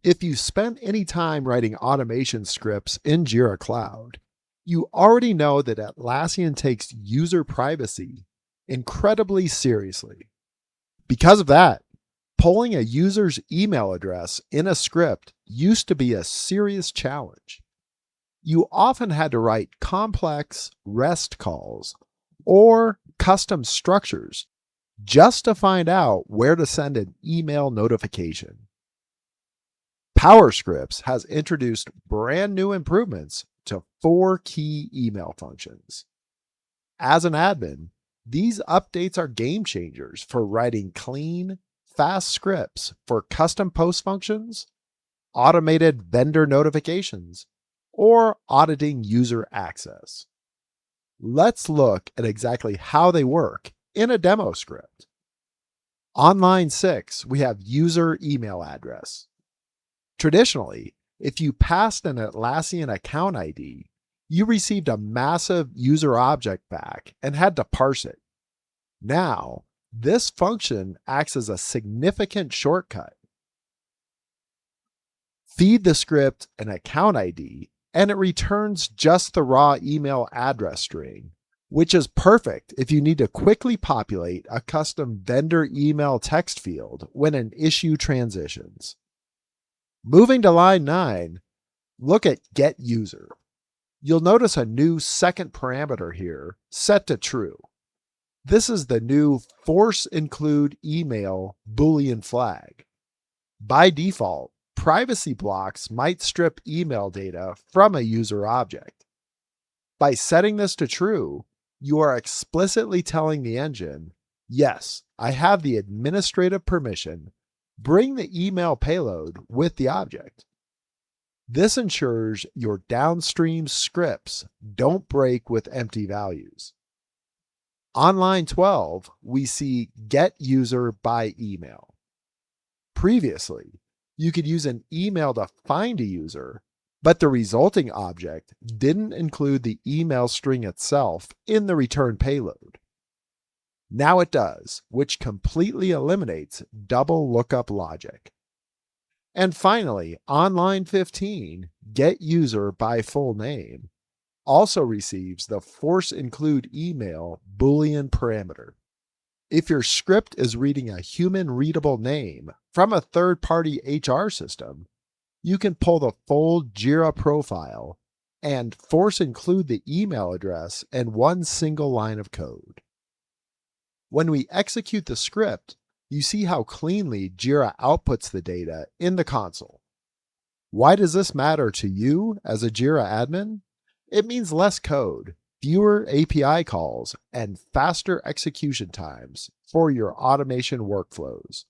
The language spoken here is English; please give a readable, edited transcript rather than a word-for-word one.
If you spent any time writing automation scripts in Jira Cloud, you already know that Atlassian takes user privacy incredibly seriously. Because of that, pulling a user's email address in a script used to be a serious challenge. You often had to write complex REST calls or custom structures just to find out where to send an email notification. PowerScripts has introduced brand new improvements to 4 key email functions. As an admin, these updates are game changers for writing clean, fast scripts for custom post functions, automated vendor notifications, or auditing user access. Let's look at exactly how they work in a demo script. On line 6, we have user email address. Traditionally, if you passed an Atlassian account ID, you received a massive user object back and had to parse it. Now, this function acts as a significant shortcut. Feed the script an account ID, and it returns just the raw email address string, which is perfect if you need to quickly populate a custom vendor email text field when an issue transitions. Moving to line 9, look at Get User. You'll notice a new second parameter here set to true. This is the new force include email Boolean flag. By default, privacy blocks might strip email data from a user object. By setting this to true, you are explicitly telling the engine, yes, I have the administrative permission. Bring the email payload with the object. This ensures your downstream scripts don't break with empty values. On line 12, we see Get User by Email. Previously, you could use an email to find a user, but the resulting object didn't include the email string itself in the return payload. Now it does, which completely eliminates double lookup logic. And finally, on line 15, Get User by Full Name also receives the force include email Boolean parameter. If your script is reading a human readable name from a third-party HR system, you can pull the full Jira profile and force include the email address in one single line of code. When we execute the script, you see how cleanly Jira outputs the data in the console. Why does this matter to you as a Jira admin? It means less code, fewer API calls, and faster execution times for your automation workflows.